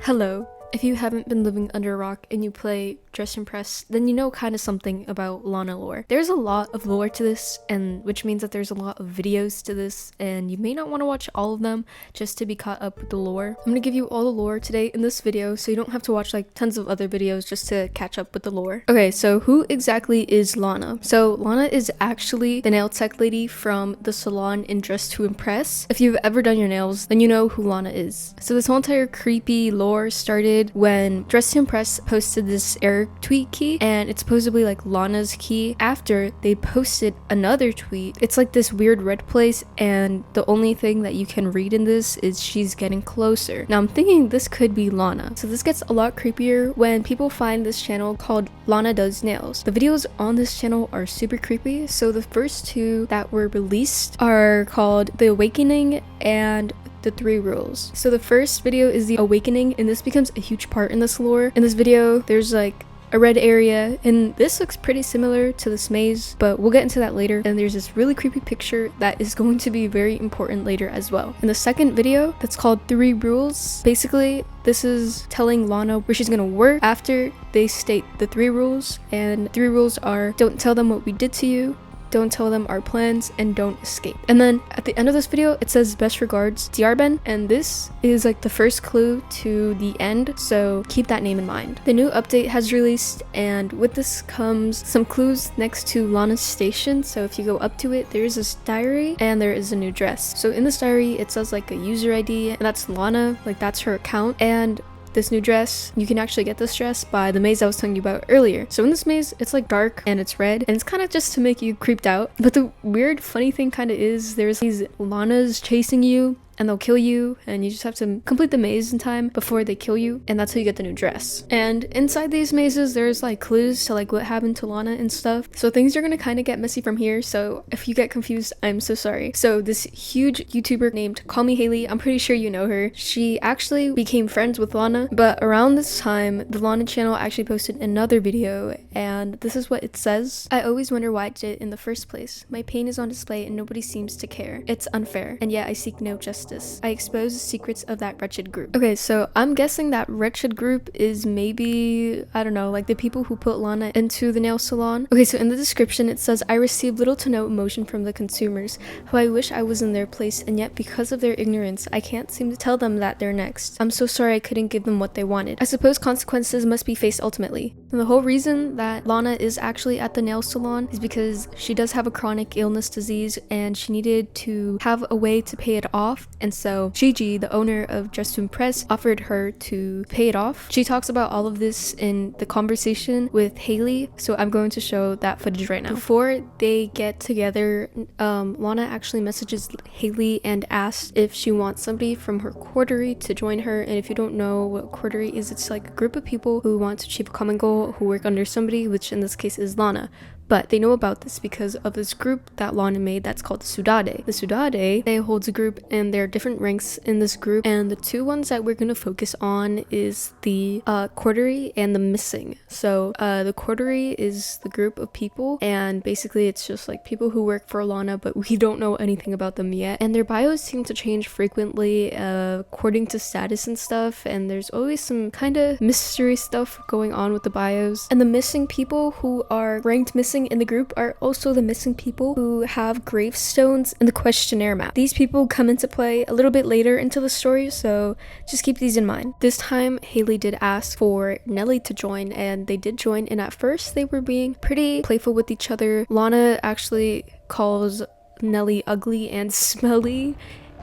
Hello. If you haven't been living under a rock and you play Dress and Press, then you know kind of something about Lana lore. There's a lot of lore to this, and which means that there's a lot of videos to this, and you may not want to watch all of them just to be caught up with the lore. I'm gonna give you all the lore today in this video, so you don't have to watch like tons of other videos just to catch up with the lore. Okay, so who exactly is Lana? So Lana is actually the nail tech lady from the salon in Dress to Impress. If you've ever done your nails, then you know who Lana is. So this whole entire creepy lore started when Dress to Impress posted this error tweet key, and it's supposedly like Lana's key. After they posted another tweet, it's like this weird red place, and the only thing that you can read in this is she's getting closer. Now I'm thinking this could be Lana. So this gets a lot creepier when people find this channel called Lana Does Nails. The videos on this channel are super creepy. So the first two that were released are called The Awakening and The 3 Rules. So the first video is The Awakening, and this becomes a huge part in this lore. In this video, there's like a red area, and this looks pretty similar to this maze, but we'll get into that later. And there's this really creepy picture that is going to be very important later as well. In the second video, that's called 3 Rules, basically this is telling Lana where she's gonna work after they state the 3 rules. And 3 rules are: don't tell them what we did to you, don't tell them our plans, and don't escape. And then at the end of this video, it says best regards, Diarben, and this is like the first clue to the end, so keep that name in mind. The new update has released, and with this comes some clues next to Lana's station. So if you go up to it, there is this diary and there is a new dress. So in this diary, it says like a user ID, and that's Lana, like that's her account. And this new dress, you can actually get this dress by the maze I was telling you about earlier. So in this maze, it's like dark and it's red, and it's kind of just to make you creeped out. But the weird funny thing kind of is there's these Lanas chasing you, and they'll kill you, and you just have to complete the maze in time before they kill you, and that's how you get the new dress. And inside these mazes, there's like clues to like what happened to Lana and stuff, so things are gonna kind of get messy from here. So if you get confused, I'm so sorry. So this huge YouTuber named Callmehhaleys, I'm pretty sure you know her, she actually became friends with Lana. But around this time, the Lana channel actually posted another video, and this is what it says: I always wonder why I did it in the first place. My pain is on display and nobody seems to care. It's unfair, and yet I seek no justice. I expose the secrets of that wretched group. Okay, so I'm guessing that wretched group is maybe, I don't know, like the people who put Lana into the nail salon. Okay, so in the description it says, I receive little to no emotion from the consumers, who I wish I was in their place, and yet because of their ignorance, I can't seem to tell them that they're next. I'm so sorry I couldn't give them what they wanted. I suppose consequences must be faced ultimately. And the whole reason that Lana is actually at the nail salon is because she does have a chronic illness disease, and she needed to have a way to pay it off. And so Gigi, the owner of Dress to Impress, offered her to pay it off. She talks about all of this in the conversation with Haley, so I'm going to show that footage right now. Before they get together, Lana actually messages Haley and asks if she wants somebody from her coterie to join her. And if you don't know what coterie is, it's like a group of people who want to achieve a common goal, who work under somebody, which in this case is Lana. But they know about this because of this group that Lana made that's called the Sudade. The Sudade, they holds a group, and there are different ranks in this group, and the two ones that we're going to focus on is the coterie and the missing. So the coterie is the group of people, and basically it's just like people who work for Lana, but we don't know anything about them yet. And their bios seem to change frequently according to status and stuff, and there's always some kind of mystery stuff going on with the bios. And the missing people who are ranked missing in the group are also the missing people who have gravestones in the questionnaire map. These people come into play a little bit later into the story, so just keep these in mind. This time, Haley did ask for Nelly to join, and they did join, and at first they were being pretty playful with each other. Lana actually calls Nelly ugly and smelly,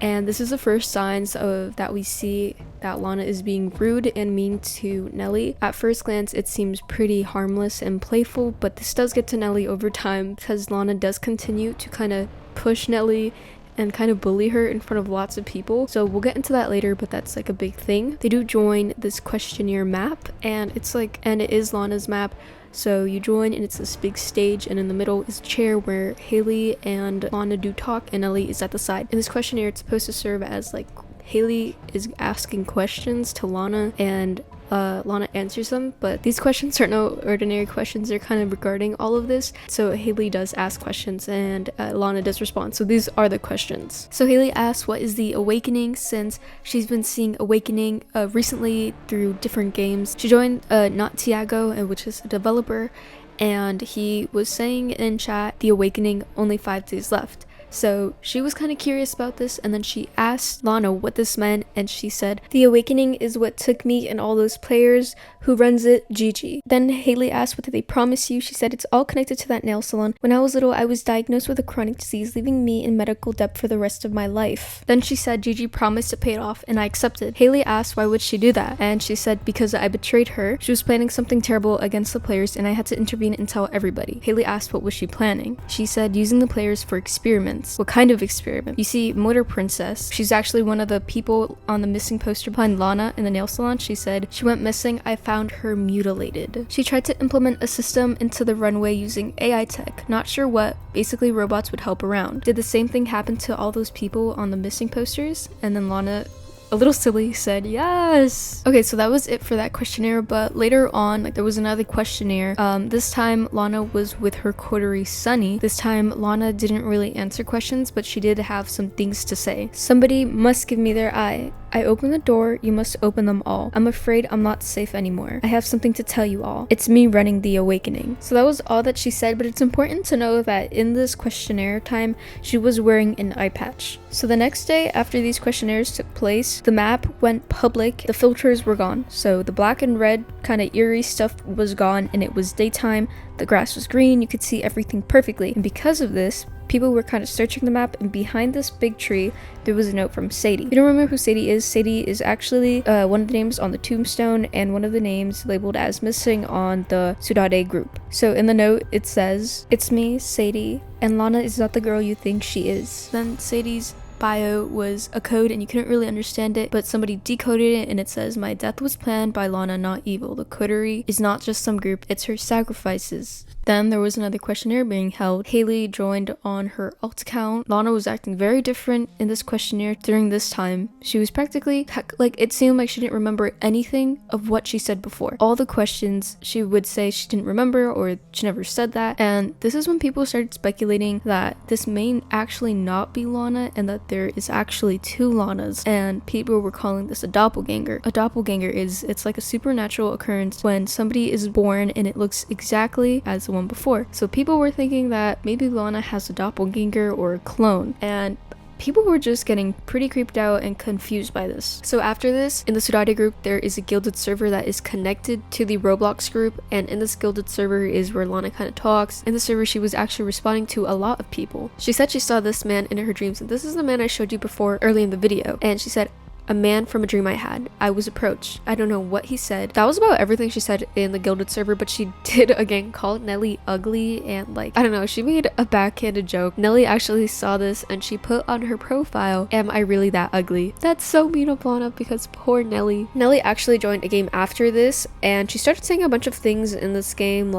and this is the first signs of that we see that Lana is being rude and mean to Nelly. At first glance, it seems pretty harmless and playful, but this does get to Nelly over time because Lana does continue to kind of push Nelly and kind of bully her in front of lots of people. So we'll get into that later, but that's like a big thing. They do join this questionnaire map, and it is Lana's map. So you join, and it's this big stage, and in the middle is a chair where Haley and Lana do talk, and Nelly is at the side. In this questionnaire, it's supposed to serve as like Haley is asking questions to Lana, and Lana answers them, but these questions are no ordinary questions. They're kind of regarding all of this. So Haley does ask questions, and Lana does respond. So these are the questions. So Haley asks, what is the awakening, since she's been seeing awakening recently through different games. She joined Not Tiago, which is a developer, and he was saying in chat, the awakening, only 5 days left. So she was kind of curious about this, and then she asked Lana what this meant, and she said, the awakening is what took me and all those players who runs it, GG. Then Haley asked, what did they promise you? She said, it's all connected to that nail salon. When I was little, I was diagnosed with a chronic disease, leaving me in medical debt for the rest of my life. Then she said, GG promised to pay it off, and I accepted. Haley asked, why would she do that? And she said, because I betrayed her. She was planning something terrible against the players, and I had to intervene and tell everybody. Haley asked, what was she planning? She said, using the players for experiments. What kind of experiment? You see, Motor Princess, she's actually one of the people on the missing poster behind Lana in the nail salon. She said, she went missing, I found her mutilated. She tried to implement a system into the runway using AI tech. Not sure what, basically robots would help around. Did the same thing happen to all those people on the missing posters? And then Lana, a little silly, said yes. Okay, so that was it for that questionnaire, but later on, there was another questionnaire. This time Lana was with her coterie Sunny. This time Lana didn't really answer questions, but she did have some things to say. Somebody must give me their eye. I open the door, you must open them all. I'm afraid I'm not safe anymore. I have something to tell you all. It's me running the awakening. So that was all that she said, but it's important to know that in this questionnaire time, she was wearing an eye patch. So the next day after these questionnaires took place, the map went public, the filters were gone. So the black and red kind of eerie stuff was gone, and it was daytime, the grass was green, you could see everything perfectly. And because of this, people were kind of searching the map, and behind this big tree, there was a note from Sadie. If you don't remember who Sadie is actually one of the names on the tombstone and one of the names labeled as missing on the Sudade group. So in the note, it says, it's me, Sadie, and Lana is not the girl you think she is. Then Sadie's bio was a code and you couldn't really understand it, but somebody decoded it, and it says, my death was planned by Lana, not evil. The coterie is not just some group, it's her sacrifices. Then there was another questionnaire being held. Haley joined on her alt account. Lana was acting very different in this questionnaire during this time. She was practically, it seemed like she didn't remember anything of what she said before. All the questions she would say she didn't remember, or she never said that. And this is when people started speculating that this may actually not be Lana, and that there is actually 2 Lanas, and people were calling this a doppelganger. A doppelganger it's like a supernatural occurrence when somebody is born and it looks exactly as the one before. So people were thinking that maybe Lana has a doppelganger or a clone, and people were just getting pretty creeped out and confused by this. So after this, in the Sudade group, there is a gilded server that is connected to the Roblox group, and in this gilded server is where Lana kind of talks. In the server, she was actually responding to a lot of people. She said she saw this man in her dreams, and this is the man I showed you before early in the video, and she said, a man from a dream I had. I was approached. I don't know what he said. That was about everything she said in the gilded server, but she did again call Nelly ugly, and I don't know, she made a backhanded joke. Nelly actually saw this and she put on her profile, am I really that ugly? That's so mean of Lana, because poor Nelly. Nelly actually joined a game after this, and she started saying a bunch of things in this game,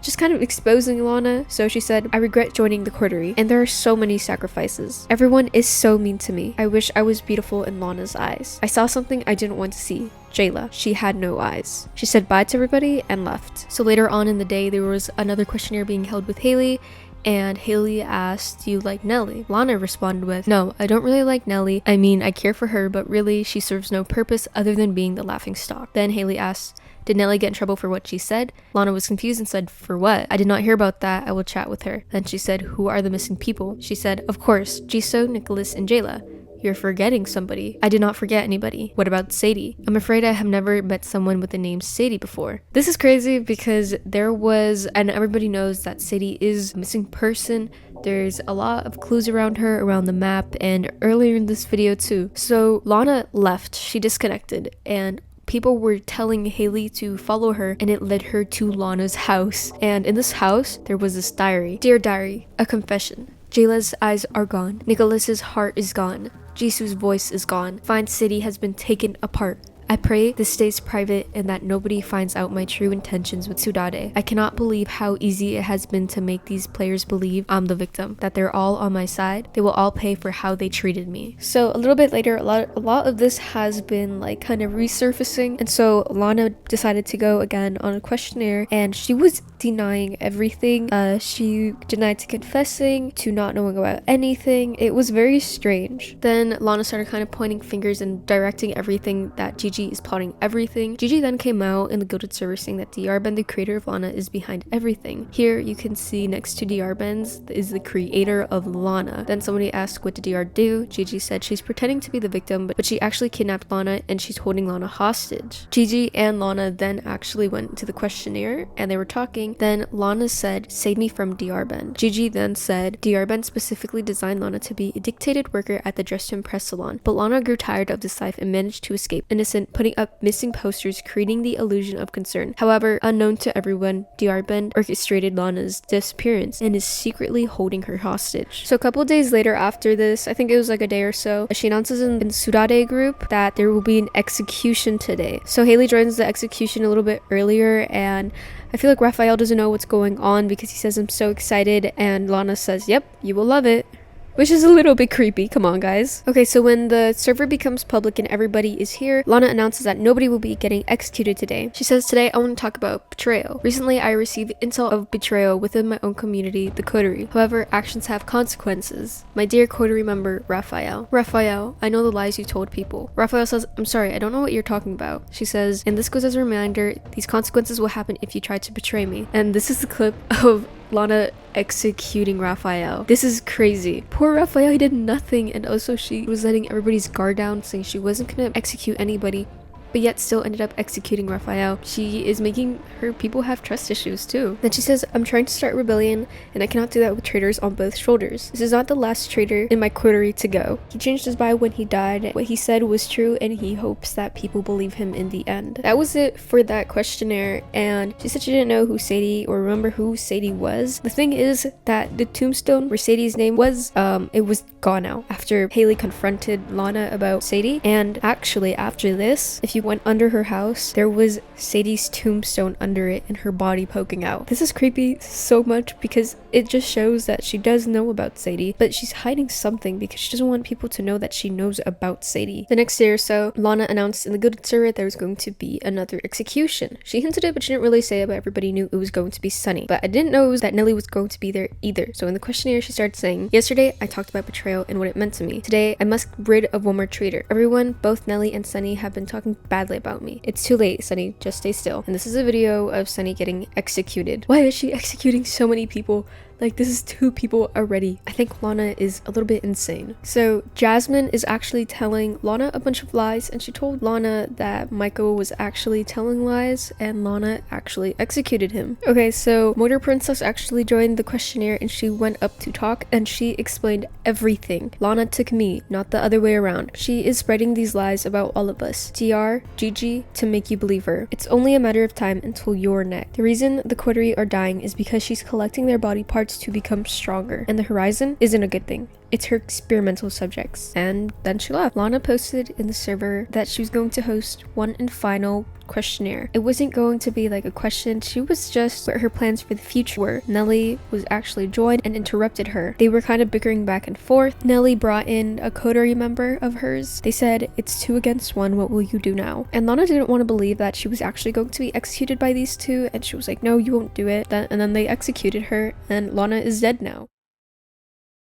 just kind of exposing Lana. So she said, I regret joining the coterie, and there are so many sacrifices. Everyone is so mean to me. I wish I was beautiful in Lana's eyes. I saw something I didn't want to see. Jayla, she had no eyes. She said bye to everybody and left. So later on in the day, there was another questionnaire being held with Haley, and Haley asked, do you like Nelly? Lana responded with, no, I don't really like Nelly. I mean, I care for her, but really she serves no purpose other than being the laughing stock. Then Haley asked, did Nelly get in trouble for what she said? Lana was confused and said, for what? I did not hear about that. I will chat with her. Then she said, who are the missing people? She said, of course, Jisoo, Nicholas, and Jayla. You're forgetting somebody. I did not forget anybody. What about Sadie? I'm afraid I have never met someone with the name Sadie before. This is crazy because there was, and everybody knows that Sadie is a missing person. There's a lot of clues around her, around the map, and earlier in this video too. So Lana left, she disconnected, and people were telling Haley to follow her, and it led her to Lana's house. And in this house, there was this diary. Dear diary, a confession. Jayla's eyes are gone. Nicholas's heart is gone. Jisoo's voice is gone. Find City has been taken apart. I pray this stays private and that nobody finds out my true intentions with Sudade. I cannot believe how easy it has been to make these players believe I'm the victim, that they're all on my side. They will all pay for how they treated me. So a little bit later, a lot of this has been like kind of resurfacing, and so Lana decided to go again on a questionnaire, and she was denying everything. She denied to confessing, to not knowing about anything. It was very strange. Then Lana started kind of pointing fingers and directing everything that Gigi is plotting everything. Gigi then came out in the Gilded server saying that Dr. the creator of Lana, is behind everything. Here you can see next to Dr. is the creator of Lana. Then somebody asked, what did Dr. do? Gigi said she's pretending to be the victim, but she actually kidnapped Lana and she's holding Lana hostage. Gigi and Lana then actually went to the questionnaire and they were talking. Then Lana said, save me from Dr. Gigi then said, Dr. specifically designed Lana to be a dictated worker at the Dress to Impress salon, but Lana grew tired of this life and managed to escape innocent, putting up missing posters, creating the illusion of concern. However, unknown to everyone, Dr. orchestrated Lana's disappearance and is secretly holding her hostage. So a couple days later after this, I think it was like a day or so, she announces in Sudade group that there will be an execution today. So Haley joins the execution a little bit earlier, and I feel like Raphael doesn't know what's going on because he says, I'm so excited, and Lana says, yep, you will love it. Which is a little bit creepy. Come on, guys. Okay, so when the server becomes public and everybody is here, Lana announces that nobody will be getting executed today. She says, today I want to talk about betrayal. Recently, I received intel of betrayal within my own community, the coterie. However, actions have consequences. My dear coterie member, Raphael. Raphael, I know the lies you told people. Raphael says, I'm sorry, I don't know what you're talking about. She says, and this goes as a reminder, these consequences will happen if you try to betray me. And this is the clip of Lana executing Raphael. This is crazy. Poor Raphael, he did nothing, and also she was letting everybody's guard down, saying she wasn't gonna execute anybody, but yet still ended up executing Raphael. She is making her people have trust issues too. Then she says, I'm trying to start rebellion and I cannot do that with traitors on both shoulders. This is not the last traitor in my coterie to go. He changed his bio when he died. What he said was true and he hopes that people believe him in the end. That was it for that questionnaire, and she said she didn't know who Sadie or remember who Sadie was. The thing is that the tombstone where Sadie's name was, it was gone now after Haley confronted Lana about Sadie. And actually after this, if you went under her house, there was Sadie's tombstone under it and her body poking out. This is creepy so much because it just shows that she does know about Sadie, but she's hiding something because she doesn't want people to know that she knows about Sadie. The next day or so, Lana announced in the Gilded server there was going to be another execution. She hinted it, but she didn't really say it, but everybody knew it was going to be Sunny. But I didn't know that Nelly was going to be there either. So in the questionnaire, she started saying, yesterday I talked about betrayal and what it meant to me. Today, I must rid of one more traitor. Everyone, both Nelly and Sunny, have been talking badly about me. It's too late, Sunny, just stay still. And this is a video of Sunny getting executed. Why is she executing so many people? Like, this is 2 people already. I think Lana is a little bit insane. So Jasmine is actually telling Lana a bunch of lies, and she told Lana that Michael was actually telling lies and Lana actually executed him. Okay, so Motor Princess actually joined the questionnaire and she went up to talk and she explained everything. Lana took me, not the other way around. She is spreading these lies about all of us, Dr. Gigi, to make you believe her. It's only a matter of time until you're next. The reason the coterie are dying is because she's collecting their body parts to become stronger, and the horizon isn't a good thing. It's her experimental subjects. And then she left. Lana posted in the server that she was going to host one and final questionnaire. It wasn't going to be like a question, she was just what her plans for the future were. Nelly was actually joined and interrupted her. They were kind of bickering back and forth. Nelly brought in a coterie member of hers. They said, it's 2 against 1, what will you do now? And Lana didn't want to believe that she was actually going to be executed by these 2, and she was like, no, you won't do it. And then they executed her, and Lana is dead now.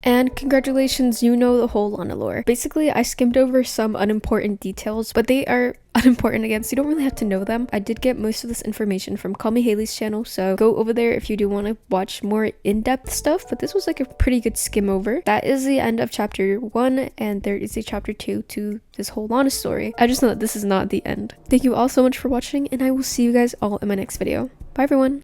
And congratulations, you know the whole Lana lore. Basically, I skimmed over some unimportant details, but they are unimportant again, so you don't really have to know them. I did get most of this information from Callmehhaleys channel, so go over there if you do want to watch more in-depth stuff, but this was like a pretty good skim over. That is the end of chapter 1, and there is a chapter 2 to this whole Lana story. I just know that this is not the end. Thank you all so much for watching, and I will see you guys all in my next video. Bye everyone!